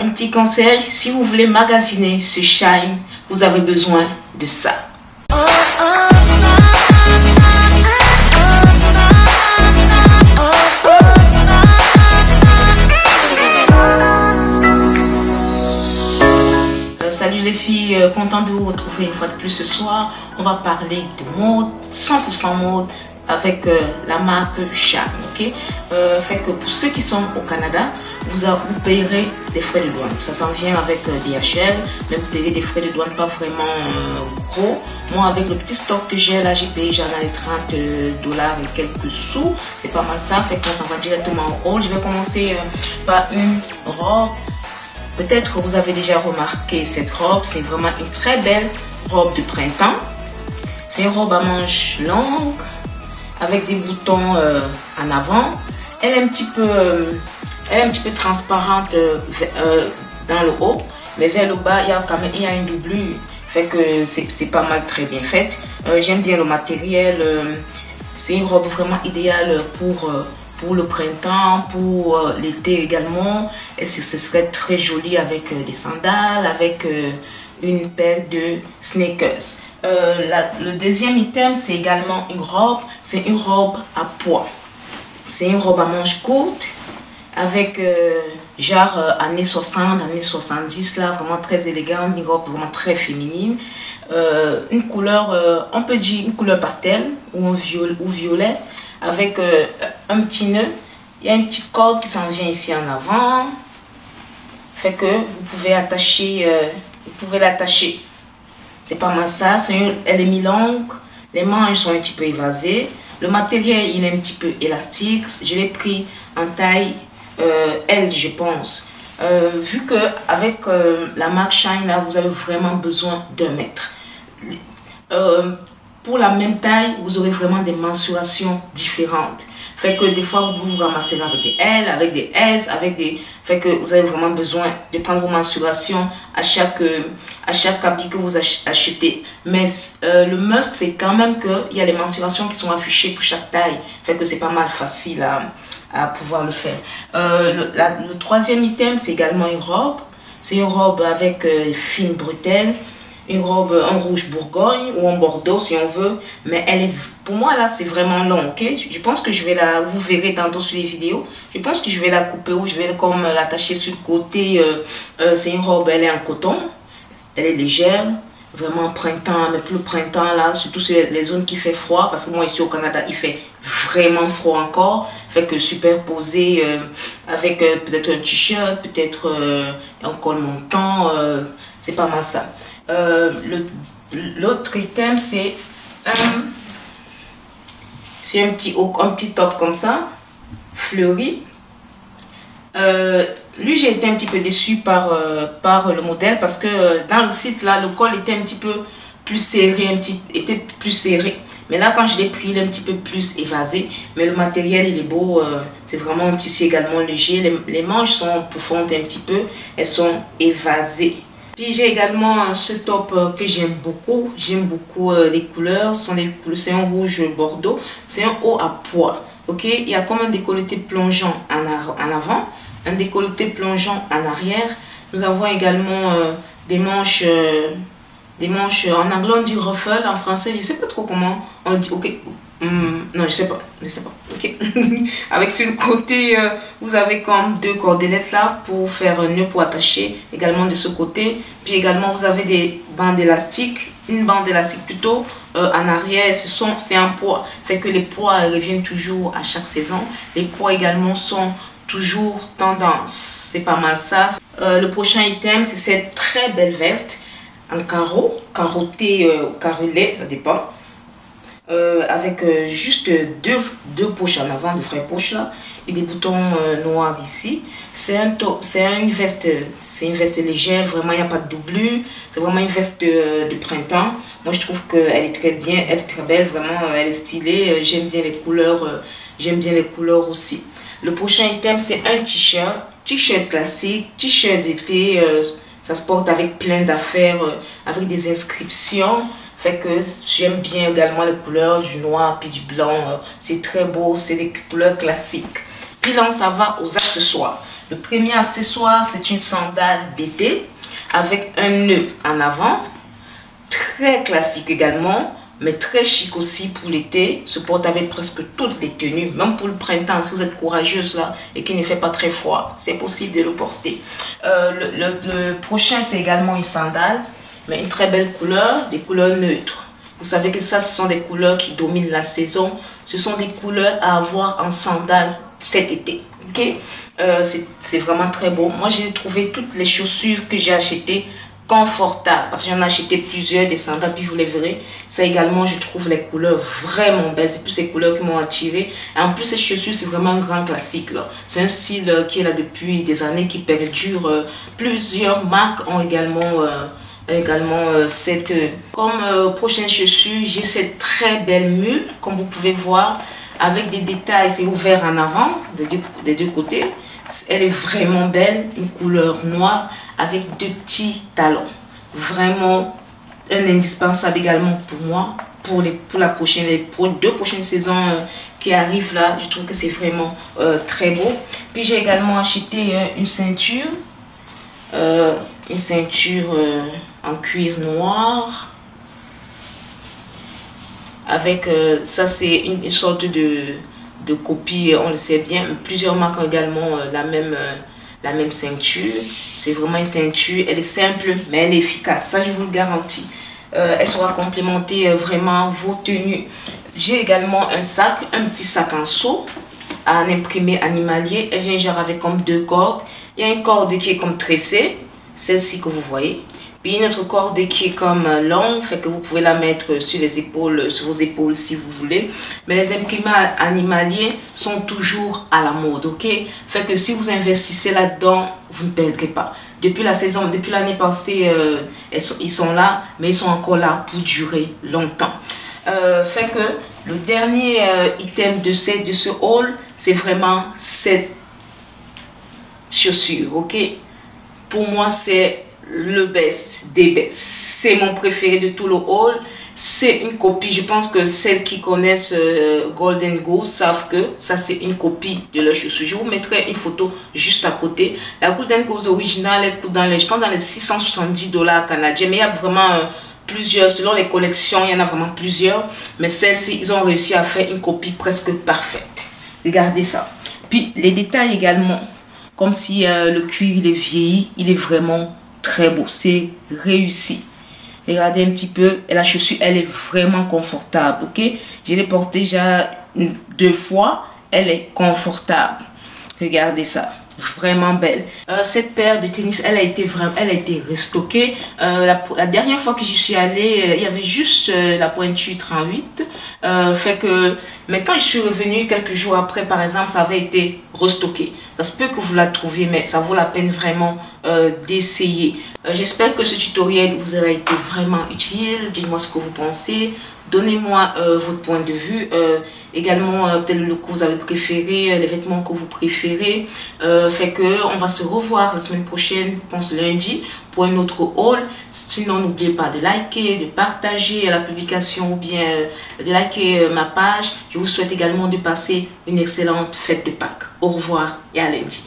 Un petit conseil, si vous voulez magasiner ce shine, vous avez besoin de ça. Salut les filles, content de vous retrouver une fois de plus ce soir. On va parler de mode, 100% mode avec la marque Shine, ok. Fait que pour ceux qui sont au Canada, vous payerez des frais de douane. Ça s'en vient avec DHL, mais vous payez des frais de douane pas vraiment gros. Moi, avec le petit stock que j'ai là, j'ai payé genre les $30 et quelques sous. C'est pas mal ça. Fait qu'on s'en va directement au haul. Je vais commencer par une robe. Peut-être que vous avez déjà remarqué cette robe. C'est vraiment une très belle robe de printemps. C'est une robe à manches longues avec des boutons en avant. Elle est un petit peu transparente dans le haut, mais vers le bas il y a une doublure, fait que c'est pas mal, très bien faite. J'aime bien le matériel. C'est une robe vraiment idéale pour le printemps, pour l'été également. Et ce serait très joli avec des sandales, avec une paire de sneakers. Le deuxième item, c'est également une robe. C'est une robe à pois. C'est une robe à manches courtes avec genre années 60, années 70 là, vraiment très élégante, une robe vraiment très féminine. Une couleur, on peut dire une couleur pastel ou violet avec un petit nœud. Il y a une petite corde qui s'en vient ici en avant. Fait que vous pouvez attacher, l'attacher. C'est pas mal ça. Elle est mi-longue. Les manches sont un petit peu évasées. Le matériel, il est un petit peu élastique. Je l'ai pris en taille L, je pense. Vu que avec la marque Shine, là, vous avez vraiment besoin d'1 mètre. Pour la même taille, vous aurez vraiment des mensurations différentes. Fait que des fois, vous vous ramassez avec des L, avec des S, fait que vous avez vraiment besoin de prendre vos mensurations à chaque habit que vous achetez. Mais le must, c'est quand même qu'il y a les mensurations qui sont affichées pour chaque taille. Fait que c'est pas mal facile à pouvoir le faire. Le troisième item, c'est également une robe. C'est une robe avec fine bretelle. Une robe en rouge bourgogne ou en bordeaux si on veut, mais elle est, pour moi là c'est vraiment long, ok. Je pense que je vais vous verrez tantôt sur les vidéos, je pense que je vais la couper ou je vais comme l'attacher sur le côté. C'est une robe, elle est en coton, elle est légère, vraiment printemps, mais plus le printemps là, surtout sur les zones qui fait froid, parce que moi ici au Canada il fait vraiment froid encore, fait que superposé avec peut-être un t-shirt, peut-être un col montant, c'est pas mal ça. L'autre item, c'est un petit top comme ça, fleuri. Lui, j'ai été un petit peu déçue par le modèle, parce que dans le site là, le col était un petit peu plus serré, mais là quand je l'ai pris, il est un petit peu plus évasé, mais le matériel il est beau. C'est vraiment un tissu également léger. Les manches sont profondes un petit peu, elles sont évasées. Puis j'ai également ce top que j'aime beaucoup. J'aime beaucoup les couleurs. C'est un rouge bordeaux. C'est un haut à pois. Ok, il y a comme un décolleté plongeant en avant, un décolleté plongeant en arrière. Nous avons également des manches en anglais on dit ruffle, en français je sais pas trop comment on dit. Ok. Non, je sais pas, ok. Avec sur le côté, vous avez comme 2 cordelettes là pour faire un nœud pour attacher également de ce côté. Puis également vous avez des bandes élastiques, une bande élastique plutôt en arrière. C'est un poids, fait que les poids reviennent toujours à chaque saison. Les poids également sont toujours tendance, c'est pas mal ça. Le prochain item, c'est cette très belle veste en carotté, carrelé, ça dépend. Avec juste deux poches en avant, de vraies poches là, et des boutons noirs ici. C'est une veste légère, vraiment il n'y a pas de doublure. C'est vraiment une veste de printemps. Moi je trouve qu'elle est très bien, elle est très belle, vraiment elle est stylée. J'aime bien les couleurs aussi. Le prochain item, c'est un t-shirt classique, t-shirt d'été. Ça se porte avec plein d'affaires, avec des inscriptions. Fait que j'aime bien également les couleurs du noir puis du blanc. C'est très beau, c'est des couleurs classiques. Puis là, ça va aux accessoires. Le premier accessoire, c'est une sandale d'été avec un nœud en avant. Très classique également, mais très chic aussi pour l'été. Se porte avec presque toutes les tenues, même pour le printemps. Si vous êtes courageuse là et qu'il ne fait pas très froid, c'est possible de le porter. Le prochain, c'est également une sandale, mais une très belle couleur, des couleurs neutres. Vous savez que ça, ce sont des couleurs qui dominent la saison. Ce sont des couleurs à avoir en sandales cet été. Ok, c'est vraiment très beau. Moi, j'ai trouvé toutes les chaussures que j'ai achetées confortables, parce que j'en ai acheté plusieurs des sandales, puis vous les verrez. Ça également, je trouve les couleurs vraiment belles. C'est plus ces couleurs qui m'ont attiré. Et en plus, ces chaussures, c'est vraiment un grand classique. C'est un style qui est là depuis des années, qui perdure. Plusieurs marques ont également cette comme prochaine chaussure. J'ai cette très belle mule, comme vous pouvez voir, avec des détails. C'est ouvert en avant des deux côtés. Elle est vraiment belle, une couleur noire avec deux petits talons. Vraiment un indispensable également pour moi, pour les deux prochaines saisons qui arrivent là. Je trouve que c'est vraiment très beau. Puis j'ai également acheté une ceinture en cuir noir. Avec ça, c'est une sorte de copie, on le sait bien. Plusieurs marques ont également la même ceinture. C'est vraiment une ceinture, elle est simple mais elle est efficace, ça je vous le garantis. Elle sera complémentée vraiment vos tenues. J'ai également un petit sac en seau à imprimer animalier. Elle vient genre avec comme deux cordes. Il y a une corde qui est comme tressée, celle-ci que vous voyez. Puis une autre corde qui est comme longue, fait que vous pouvez la mettre sur les épaules, sur vos épaules si vous voulez. Mais les imprimés animaliers sont toujours à la mode, ok? Fait que si vous investissez là-dedans, vous ne perdrez pas. Depuis l'année passée, ils sont là, mais ils sont encore là pour durer longtemps. Fait que le dernier item de ce haul, c'est vraiment cette chaussure, ok? Pour moi, c'est le best des best. C'est mon préféré de tout le haul. C'est une copie. Je pense que celles qui connaissent Golden Goose savent que ça, c'est une copie de leur chaussure. Je vous mettrai une photo juste à côté. La Golden Goose originale, elle coûte je pense dans les 670 $ canadiens. Mais il y a vraiment plusieurs. Selon les collections, il y en a vraiment plusieurs. Mais celle-ci, ils ont réussi à faire une copie presque parfaite. Regardez ça. Puis les détails également. Comme si le cuir il est vieilli. Il est vraiment très beau, c'est réussi. Regardez un petit peu, et la chaussure elle est vraiment confortable, ok? Je l'ai portée déjà 2 fois, elle est confortable. Regardez ça, vraiment belle. Cette paire de tennis, elle a été restockée. La dernière fois que j'y suis allée, il y avait juste la pointure 38. Fait que maintenant je suis revenue quelques jours après, par exemple, ça avait été restocké. Ça se peut que vous la trouviez, mais ça vaut la peine vraiment d'essayer. J'espère que ce tutoriel vous aura été vraiment utile. Dites-moi ce que vous pensez. Donnez-moi votre point de vue. Également, peut-être le look que vous avez préféré, les vêtements que vous préférez. Fait que on va se revoir la semaine prochaine, je pense lundi, pour un autre haul. Sinon, n'oubliez pas de liker, de partager la publication ou bien de liker ma page. Je vous souhaite également de passer une excellente fête de Pâques. Au revoir et à lundi.